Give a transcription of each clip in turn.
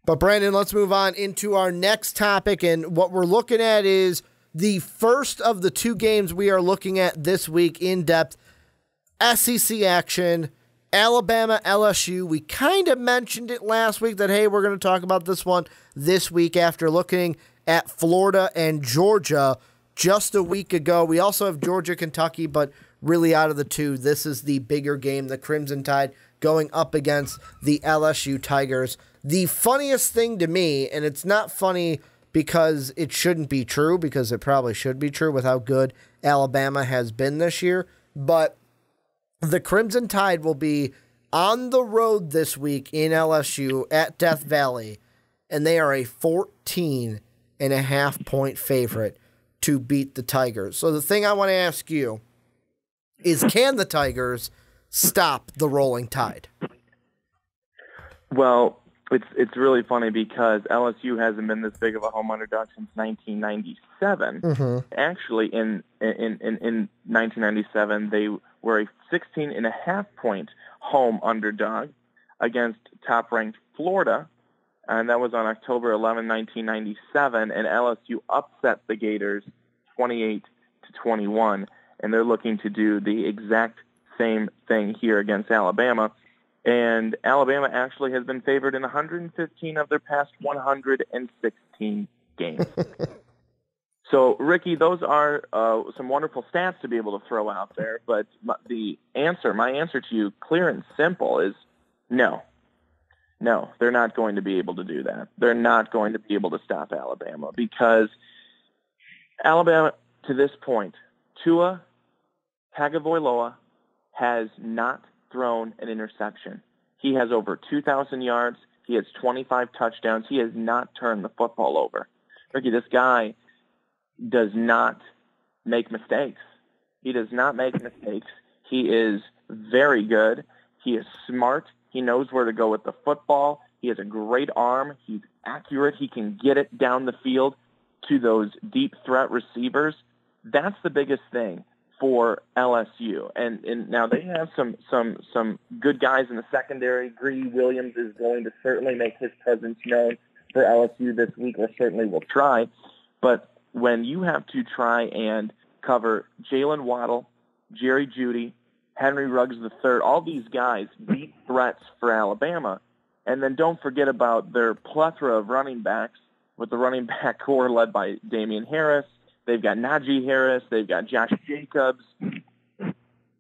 But Brandon, let's move on into our next topic. And what we're looking at is the first of the two games we are looking at this week in depth. SEC action, Alabama, LSU. We kind of mentioned it last week that, hey, we're going to talk about this one this week after looking at Florida and Georgia just a week ago. We also have Georgia, Kentucky, but really out of the two, this is the bigger game, the Crimson Tide going up against the LSU Tigers. The funniest thing to me, and it's not funny because it shouldn't be true, because it probably should be true with how good Alabama has been this year, but the Crimson Tide will be on the road this week in LSU at Death Valley, and they are a 14.5-point favorite to beat the Tigers. So the thing I want to ask you is, can the Tigers stop the rolling Tide? Well, it's really funny because LSU hasn't been this big of a home underdog since 1997. Mm-hmm. Actually, in 1997, they were a 16.5-point home underdog against top-ranked Florida, and that was on October 11, 1997, and LSU upset the Gators 28-21, and they're looking to do the exact same thing here against Alabama. And Alabama actually has been favored in 115 of their past 116 games. So, Ricky, those are some wonderful stats to be able to throw out there, but my answer to you, clear and simple, is no. No, they're not going to be able to do that. They're not going to be able to stop Alabama because Alabama, to this point, Tua Tagovailoa has not thrown an interception. He has over 2,000 yards. He has 25 touchdowns. He has not turned the football over. Ricky, this guy does not make mistakes. He does not make mistakes. He is very good. He is smart. He knows where to go with the football. He has a great arm. He's accurate. He can get it down the field to those deep threat receivers. That's the biggest thing for LSU. And now they have some good guys in the secondary. Greedy Williams is going to certainly make his presence known for LSU this week, or certainly will try. But when you have to try and cover Jalen Waddle, Jerry Jeudy, Henry Ruggs III, all these guys, deep threats for Alabama, and then don't forget about their plethora of running backs with the running back core led by Damian Harris. They've got Najee Harris. They've got Josh Jacobs.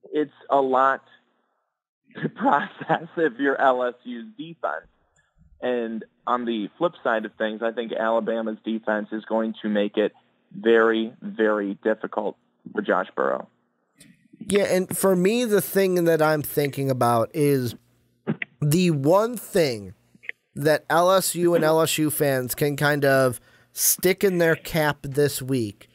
It's a lot to process if you're LSU's defense. And on the flip side of things, I think Alabama's defense is going to make it very, very difficult for Josh Burrow. Yeah, and for me, the thing that I'm thinking about is the one thing that LSU and LSU fans can kind of stick in their cap this week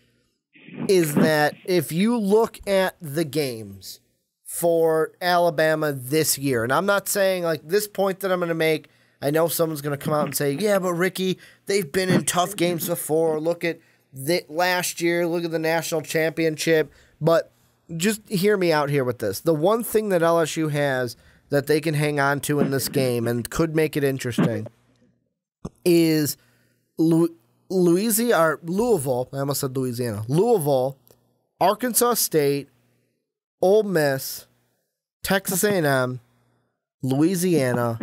is that if you look at the games for Alabama this year, and I'm not saying like this point that I'm going to make, I know someone's going to come out and say, yeah, but Ricky, they've been in tough games before. Look at last year, look at the national championship. But just hear me out here with this. The one thing that LSU has that they can hang on to in this game and could make it interesting is Louisville, I almost said Louisiana, Louisville, Arkansas State, Ole Miss, Texas A&M, Louisiana,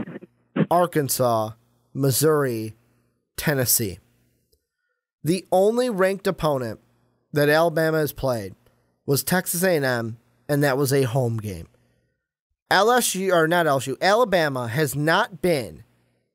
Arkansas, Missouri, Tennessee. The only ranked opponent that Alabama has played was Texas A&M, and that was a home game. Alabama has not been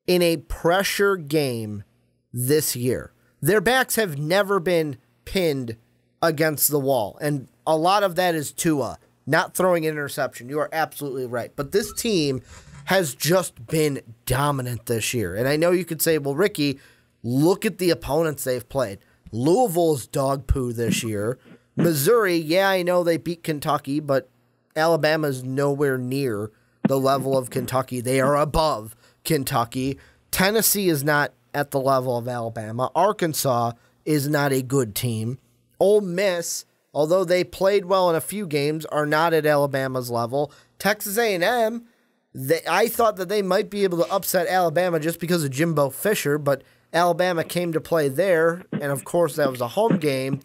in a pressure game this year. Their backs have never been pinned against the wall, and a lot of that is Tua not throwing an interception. You are absolutely right. But this team has just been dominant this year. And I know you could say, well, Ricky, look at the opponents they've played. Louisville's dog poo this year. Missouri, yeah, I know they beat Kentucky, but Alabama's nowhere near the level of Kentucky. They are above Kentucky. Tennessee is not at the level of Alabama. Arkansas is not a good team. Ole Miss, although they played well in a few games, are not at Alabama's level. Texas A&M, I thought that they might be able to upset Alabama just because of Jimbo Fisher, but Alabama came to play there, and of course that was a home game.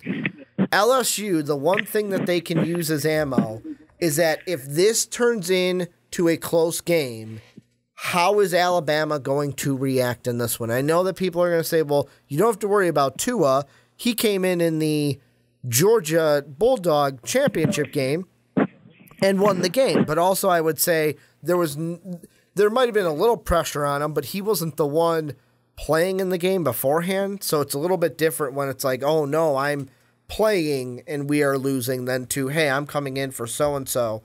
LSU, the one thing that they can use as ammo is that if this turns into a close game, how is Alabama going to react in this one? I know that people are going to say, well, you don't have to worry about Tua. He came in the Georgia Bulldog championship game and won the game. But also I would say there might have been a little pressure on him, but he wasn't the one playing in the game beforehand. So it's a little bit different when it's like, oh, no, I'm playing and we are losing, than to, hey, I'm coming in for so-and-so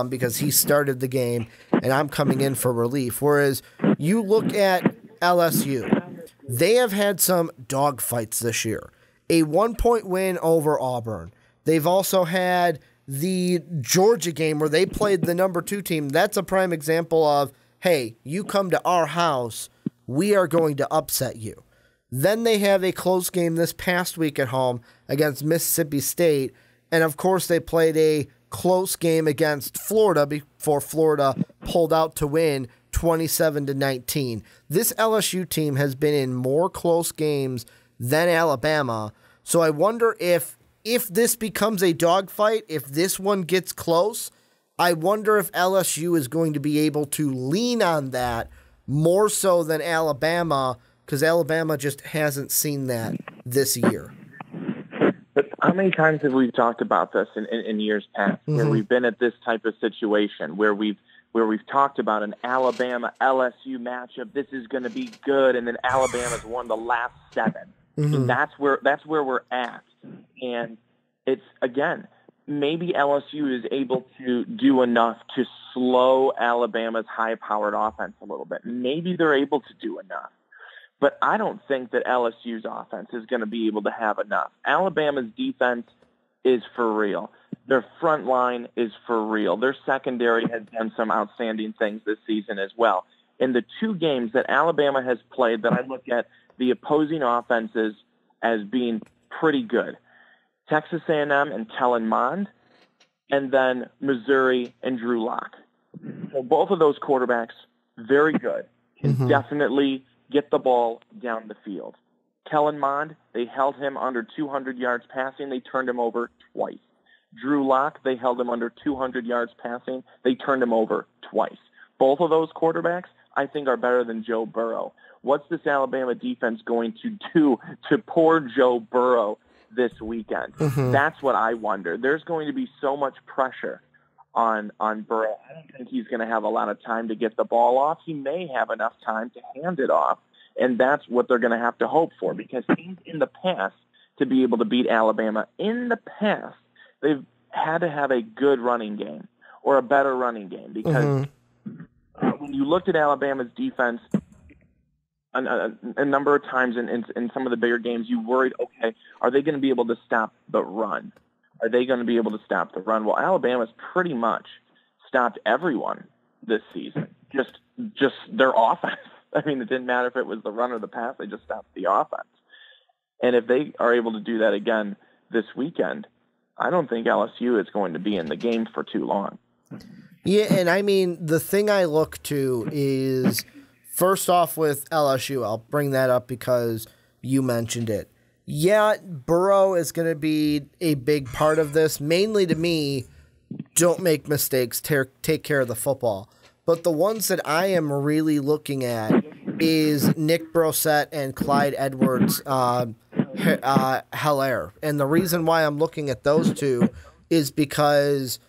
because he started the game and I'm coming in for relief. Whereas you look at LSU, they have had some dogfights this year. A 1-point win over Auburn. They've also had the Georgia game where they played the number 2 team. That's a prime example of, hey, you come to our house, we are going to upset you. Then they have a close game this past week at home against Mississippi State. And, of course, they played a close game against Florida before Florida pulled out to win 27-19. This LSU team has been in more close games than Alabama. So I wonder if this becomes a dogfight, if this one gets close, I wonder if LSU is going to be able to lean on that more so than Alabama, because Alabama just hasn't seen that this year. But how many times have we talked about this in years past, where we've been at this type of situation, where we've talked about an Alabama LSU matchup, this is going to be good, and then Alabama's won the last 7. And that's where we're at. And it's, again, maybe LSU is able to do enough to slow Alabama's high-powered offense a little bit. Maybe they're able to do enough. But I don't think that LSU's offense is going to be able to have enough. Alabama's defense is for real. Their front line is for real. Their secondary has done some outstanding things this season as well. In the 2 games that Alabama has played that I look at the opposing offenses as being pretty good, Texas A&M and Kellen Mond, and then Missouri and Drew Lock. So both of those quarterbacks, very good, can definitely get the ball down the field. Kellen Mond, they held him under 200 yards passing. They turned him over twice. Drew Lock, they held him under 200 yards passing. They turned him over twice. Both of those quarterbacks, I think, are better than Joe Burrow. What's this Alabama defense going to do to poor Joe Burrow this weekend? That's what I wonder. There's going to be so much pressure on Burrow. I don't think he's going to have a lot of time to get the ball off. He may have enough time to hand it off, and that's what they're going to have to hope for, because teams in the past, to be able to beat Alabama, in the past, they've had to have a good running game or a better running game, because when you looked at Alabama's defense a number of times in some of the bigger games, you worried, okay, are they going to be able to stop the run? Are they going to be able to stop the run? Well, Alabama's pretty much stopped everyone this season, just their offense. I mean, it didn't matter if it was the run or the pass, they just stopped the offense. And if they are able to do that again this weekend, I don't think LSU is going to be in the game for too long. Yeah, and I mean, the thing I look to is, first off with LSU, I'll bring that up because you mentioned it. Yeah, Burrow is going to be a big part of this. Mainly to me, don't make mistakes, take care of the football. But the ones that I am really looking at is Nick Brossette and Clyde Edwards-Helaire. And the reason why I'm looking at those two is because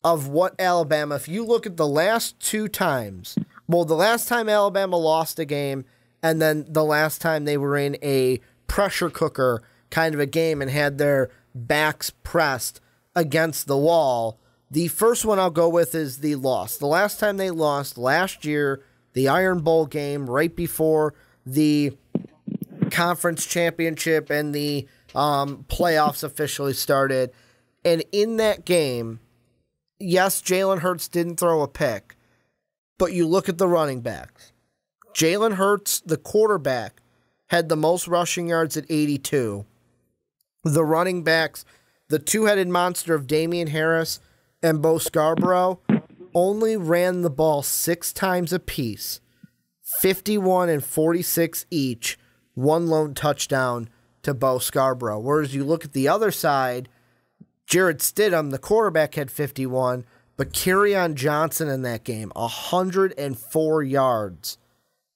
of what Alabama, if you look at the last 2 times, well, the last time Alabama lost a game, and then the last time they were in a pressure cooker kind of a game and had their backs pressed against the wall, the first one I'll go with is the loss. The last time they lost, last year, the Iron Bowl game, right before the conference championship and the playoffs officially started. And in that game, yes, Jalen Hurts didn't throw a pick, but you look at the running backs. Jalen Hurts, the quarterback, had the most rushing yards at 82. The running backs, the 2-headed monster of Damian Harris and Bo Scarborough, only ran the ball 6 times apiece, 51 and 46 each, one lone touchdown to Bo Scarborough. Whereas you look at the other side, Jarrett Stidham, the quarterback, had 51, but Kerryon Johnson in that game, 104 yards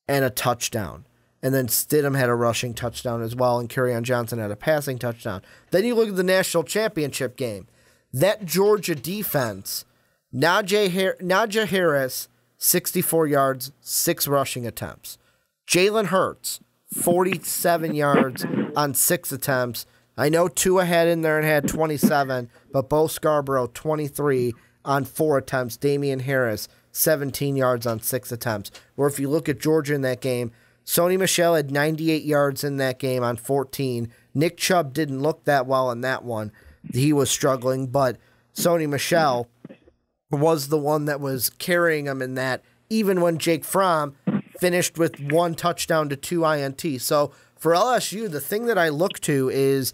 and a touchdown. And then Stidham had a rushing touchdown as well, and Kerryon Johnson had a passing touchdown. Then you look at the national championship game. That Georgia defense, Najee Harris, 64 yards, 6 rushing attempts. Jalen Hurts, 47 yards on 6 attempts. I know Tua had in there and had 27, but Bo Scarborough, 23 on 4 attempts. Damian Harris, 17 yards on 6 attempts. Or if you look at Georgia in that game, Sony Michel had 98 yards in that game on 14. Nick Chubb didn't look that well in that one. He was struggling, but Sony Michel was the one that was carrying him in that, even when Jake Fromm finished with 1 touchdown to 2 INT. So for LSU, the thing that I look to is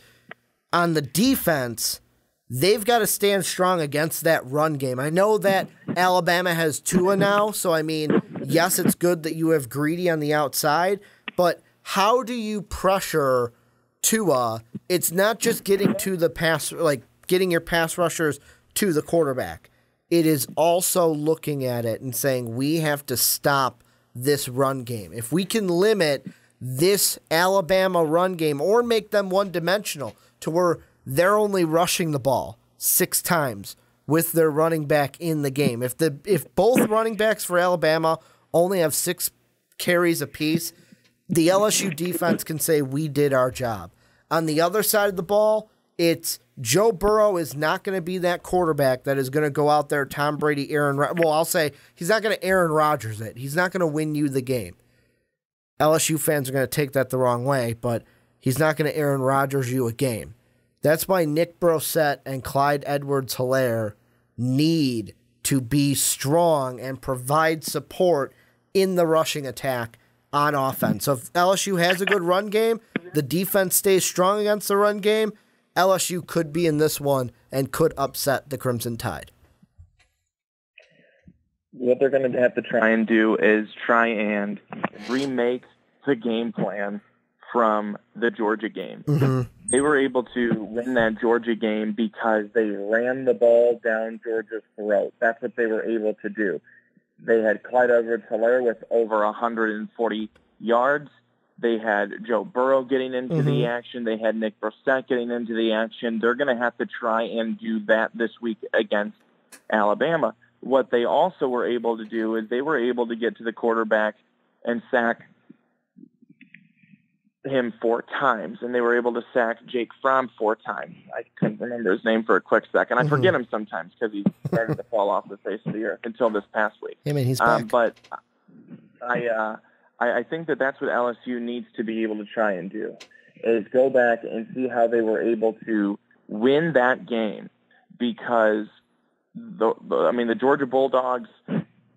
on the defense, they've got to stand strong against that run game. I know that Alabama has Tua now, so I mean, yes, it's good that you have Greedy on the outside, but how do you pressure Tua? It's not just getting to the pass, like getting your pass rushers to the quarterback. It is also looking at it and saying we have to stop this run game. If we can limit this Alabama run game or make them one-dimensional to where they're only rushing the ball 6 times with their running back in the game. If both running backs for Alabama only have 6 carries apiece, the LSU defense can say we did our job. On the other side of the ball, it's Joe Burrow is not going to be that quarterback that is going to go out there, Tom Brady, I'll say he's not going to Aaron Rodgers it. He's not going to win you the game. LSU fans are going to take that the wrong way, but he's not going to Aaron Rodgers you a game. That's why Nick Brossette and Clyde Edwards-Helaire need to be strong and provide support in the rushing attack on offense. So if LSU has a good run game, the defense stays strong against the run game, LSU could be in this one and could upset the Crimson Tide. What they're going to have to try and do is try and remake the game plan from the Georgia game. Mm-hmm. They were able to win that Georgia game because they ran the ball down Georgia's throat. That's what they were able to do. They had Clyde Edwards-Helaire with over 140 yards. They had Joe Burrow getting into the action. They had Nick Brossette getting into the action. They're going to have to try and do that this week against Alabama. What they also were able to do is they were able to get to the quarterback and sack him 4 times, and they were able to sack Jake Fromm 4 times. I couldn't remember his name for a quick second. I forget him sometimes because he started to fall off the face of the earth until this past week. I mean, he's back. But I think that that's what LSU needs to be able to try and do, is go back and see how they were able to win that game, because the Georgia Bulldogs,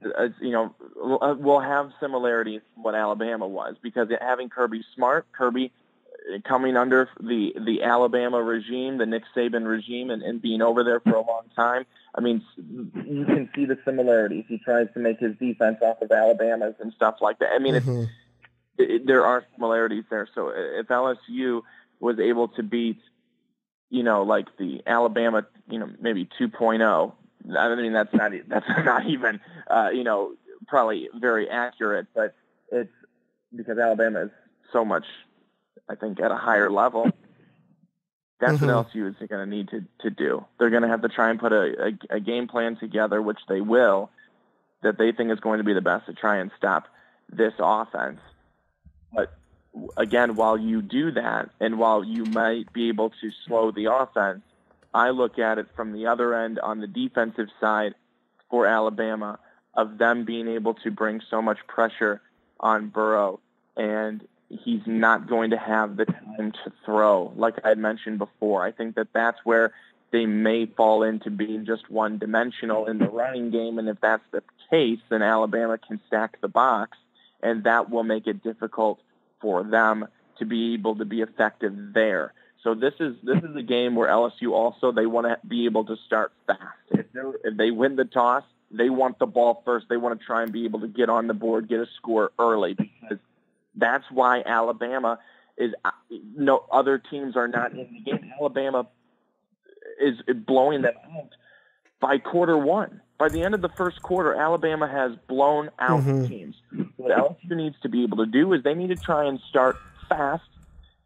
will have similarities from what Alabama was, because having Kirby coming under the Alabama regime, the Nick Saban regime, and being over there for a long time. I mean, you can see the similarities. He tries to make his defense off of Alabama's and stuff like that. I mean, there are similarities there. So if LSU was able to beat, like the Alabama, maybe 2.0, I mean, that's not even, probably very accurate, but it's because Alabama is so much, I think, at a higher level. That's what LSU is going to need to do. They're going to have to try and put a game plan together, which they will, that they think is going to be the best to try and stop this offense. But again, while you do that, and while you might be able to slow the offense, I look at it from the other end on the defensive side for Alabama, of them being able to bring so much pressure on Burrow, and he's not going to have the time to throw, like I had mentioned before. I think that that's where they may fall into being just one-dimensional in the running game, and if that's the case, then Alabama can stack the box, and that will make it difficult for them to be able to be effective there. So this is a game where LSU also, they want to be able to start fast. If they win the toss, They want the ball first. They want to try and be able to get on the board, get a score early, because that's why Alabama is no other teams are not in the game. Alabama is blowing them out by quarter one. By the end of the first quarter, Alabama has blown out teams. What LSU needs to be able to do is they need to try and start fast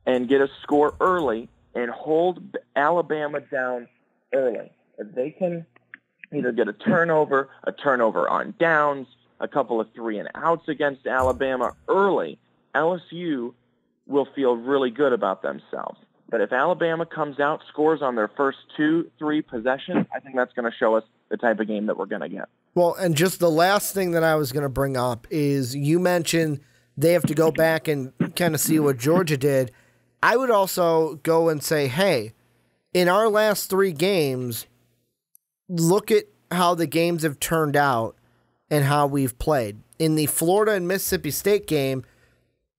and get a score early and hold Alabama down early. If they can either get a turnover on downs, a couple of 3-and-outs against Alabama early, LSU will feel really good about themselves. But if Alabama comes out, scores on their first 2-3 possessions, I think that's going to show us the type of game that we're going to get. Well, and just the last thing that I was going to bring up is you mentioned they have to go back and kind of see what Georgia did. I would also go and say, hey, in our last 3 games, look at how the games have turned out and how we've played. In the Florida and Mississippi State game,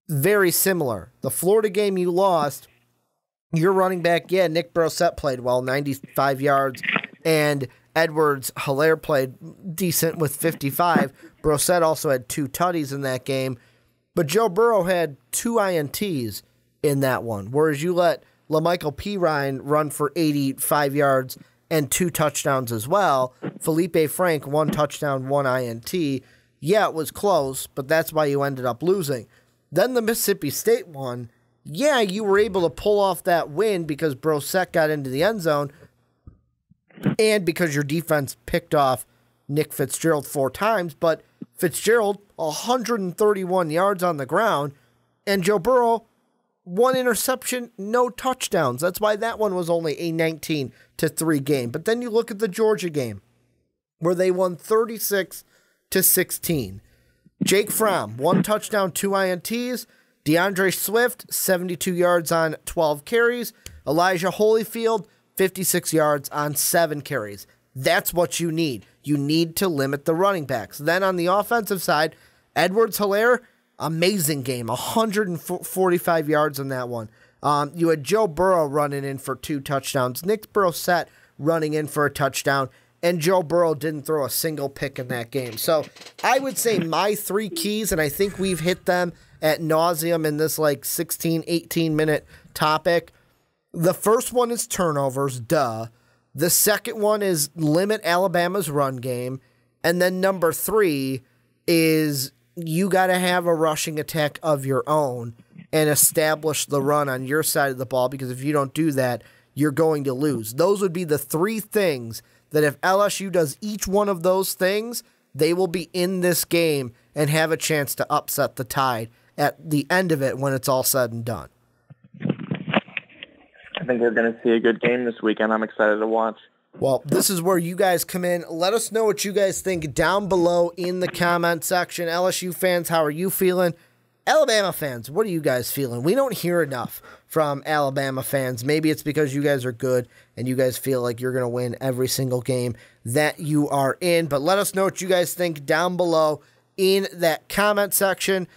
very similar. The Florida game you lost, your running back, Nick Brossette played well, 95 yards, and Edwards-Helaire played decent with 55. Brossette also had 2 tutties in that game, but Joe Burrow had 2 INTs in that one, whereas you let LaMichael Pirine run for 85 yards and 2 touchdowns as well. Felipe Frank, 1 touchdown, 1 INT. Yeah, it was close, but that's why you ended up losing. Then the Mississippi State one, yeah, you were able to pull off that win because Brossette got into the end zone and because your defense picked off Nick Fitzgerald 4 times, but Fitzgerald, 131 yards on the ground, and Joe Burrow, 1 interception, no touchdowns. That's why that one was only a 19-3 game. But then you look at the Georgia game, where they won 36-16. Jake Fromm, 1 touchdown, 2 INTs. DeAndre Swift, 72 yards on 12 carries. Elijah Holyfield, 56 yards on 7 carries. That's what you need. You need to limit the running backs. Then on the offensive side, Edwards-Helaire, amazing game, 145 yards on that one. You had Joe Burrow running in for 2 touchdowns. Nick Brossette running in for a touchdown. And Joe Burrow didn't throw a single pick in that game. So I would say my 3 keys, and I think we've hit them at nauseum in this 16, 18-minute topic. The first one is turnovers, duh. The second one is limit Alabama's run game. And then number 3 is you got to have a rushing attack of your own and establish the run on your side of the ball, because if you don't do that, you're going to lose. Those would be the 3 things that if LSU does each one of those things, they will be in this game and have a chance to upset the Tide at the end of it when it's all said and done. I think we're going to see a good game this weekend. I'm excited to watch. Well, this is where you guys come in. Let us know what you guys think down below in the comment section. LSU fans, how are you feeling? Alabama fans, what are you guys feeling? We don't hear enough from Alabama fans. Maybe it's because you guys are good and you guys feel like you're going to win every single game that you are in. But let us know what you guys think down below in that comment section.